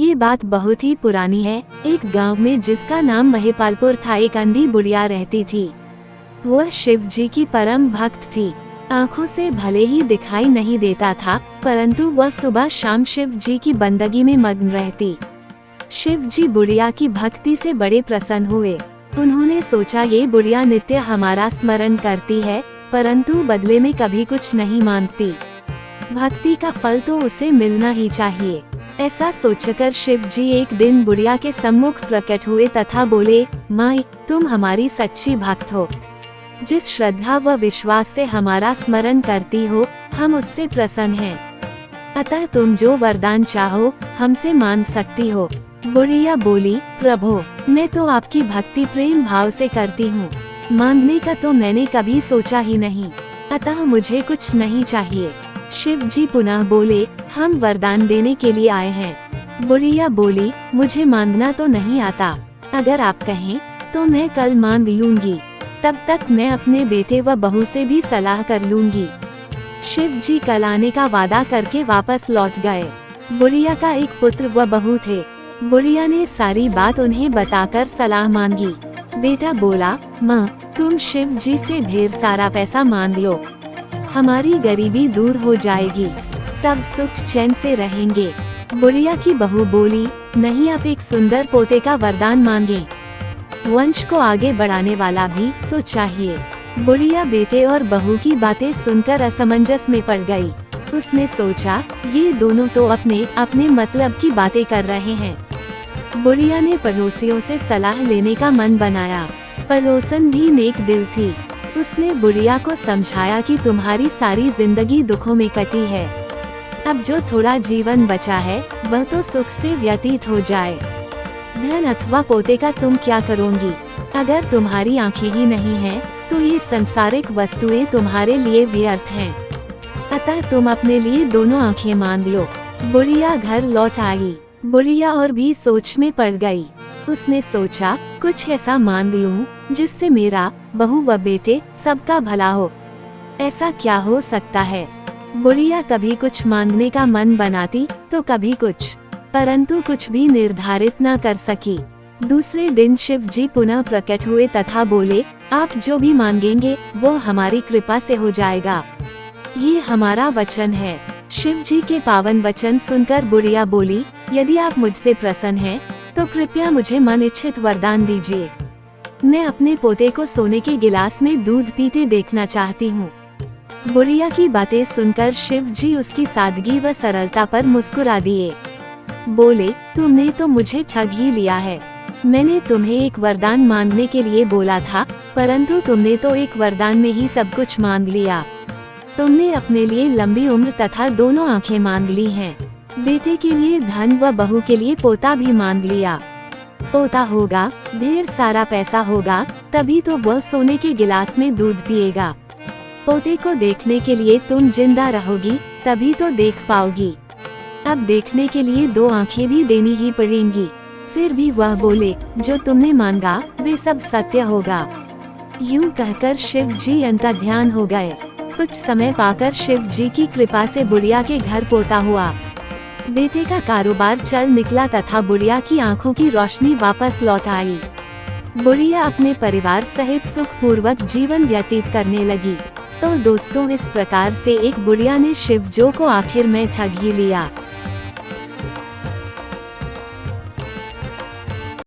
ये बात बहुत ही पुरानी है। एक गांव में जिसका नाम महिपालपुर था, एक अंधी बुढ़िया रहती थी। वह शिव जी की परम भक्त थी। आँखों से भले ही दिखाई नहीं देता था, परंतु वह सुबह शाम शिव जी की बंदगी में मग्न रहती। शिव जी बुढ़िया की भक्ति से बड़े प्रसन्न हुए। उन्होंने सोचा, ये बुढ़िया नित्य हमारा स्मरण करती है, परंतु बदले में कभी कुछ नहीं मांगती। भक्ति का फल तो उसे मिलना ही चाहिए। ऐसा सोचकर शिव जी एक दिन बुढ़िया के सम्मुख प्रकट हुए तथा बोले, माई, तुम हमारी सच्ची भक्त हो। जिस श्रद्धा व विश्वास से हमारा स्मरण करती हो, हम उससे प्रसन्न हैं। अतः तुम जो वरदान चाहो हमसे मांग सकती हो। बुढ़िया बोली, प्रभु, मैं तो आपकी भक्ति प्रेम भाव से करती हूँ। मांगने का तो मैंने कभी सोचा ही नहीं, अतः मुझे कुछ नहीं चाहिए। शिव जी पुनः बोले, हम वरदान देने के लिए आए हैं। बुढ़िया बोली, मुझे मांगना तो नहीं आता, अगर आप कहें तो मैं कल मांग लूंगी। तब तक मैं अपने बेटे व बहू से भी सलाह कर लूंगी। शिव जी कल आने का वादा करके वापस लौट गए। बुढ़िया का एक पुत्र व बहू थे। बुढ़िया ने सारी बात उन्हें बताकर सलाह मांगी। बेटा बोला, माँ, तुम शिव जी से ढेर सारा पैसा मांग लो, हमारी गरीबी दूर हो जाएगी, सब सुख चैन से रहेंगे। बुढ़िया की बहू बोली, नहीं, आप एक सुंदर पोते का वरदान मांगे, वंश को आगे बढ़ाने वाला भी तो चाहिए। बुढ़िया बेटे और बहू की बातें सुनकर असमंजस में पड़ गई। उसने सोचा, ये दोनों तो अपने अपने मतलब की बातें कर रहे हैं। बुढ़िया ने पड़ोसियों से सलाह लेने का मन बनाया। पड़ोसन भी नेक दिल थी। उसने बुढ़िया को समझाया कि तुम्हारी सारी जिंदगी दुखों में कटी है, अब जो थोड़ा जीवन बचा है वह तो सुख से व्यतीत हो जाए। धन अथवा पोते का तुम क्या करोगी? अगर तुम्हारी आंखें ही नहीं हैं, तो ये संसारिक वस्तुएं तुम्हारे लिए व्यर्थ हैं। अतः तुम अपने लिए दोनों आंखें मांग लो। बुढ़िया घर लौट आई। बुढ़िया और भी सोच में पड़ गई। उसने सोचा, कुछ ऐसा मांग लूं जिससे मेरा, बहू व बेटे सबका भला हो। ऐसा क्या हो सकता है? बुढ़िया कभी कुछ मांगने का मन बनाती तो कभी कुछ, परंतु कुछ भी निर्धारित न कर सकी। दूसरे दिन शिव जी पुनः प्रकट हुए तथा बोले, आप जो भी मांगेंगे वो हमारी कृपा से हो जाएगा, ये हमारा वचन है। शिव जी के पावन वचन सुनकर बुढ़िया बोली, यदि आप मुझसे प्रसन्न हैं, तो कृपया मुझे मन इच्छित वरदान दीजिए। मैं अपने पोते को सोने के गिलास में दूध पीते देखना चाहती हूँ। बुढ़िया की बातें सुनकर शिव जी उसकी सादगी व सरलता पर मुस्कुरा दिए। बोले, तुमने तो मुझे ठग ही लिया है। मैंने तुम्हें एक वरदान मांगने के लिए बोला था, परंतु तुमने तो एक वरदान में ही सब कुछ मांग लिया। तुमने अपने लिए लंबी उम्र तथा दोनों आंखें मांग ली हैं। बेटे के लिए धन व बहू के लिए पोता भी मांग लिया। पोता होगा, ढेर सारा पैसा होगा, तभी तो वह सोने के गिलास में दूध पिएगा। पोते को देखने के लिए तुम जिंदा रहोगी, तभी तो देख पाओगी। अब देखने के लिए दो आंखें भी देनी ही पड़ेंगी। फिर भी वह बोले, जो तुमने मांगा वे सब सत्य होगा। यूं कहकर शिव जी अंतर्ध्यान हो गए। कुछ समय पाकर शिव जी की कृपा से बुढ़िया के घर पोता हुआ। बेटे का कारोबार चल निकला तथा बुढ़िया की आंखों की रोशनी वापस लौट आई। बुढ़िया अपने परिवार सहित सुखपूर्वक जीवन व्यतीत करने लगी। तो दोस्तों, इस प्रकार से एक बुढ़िया ने शिव जो को आखिर में ठग ही लिया।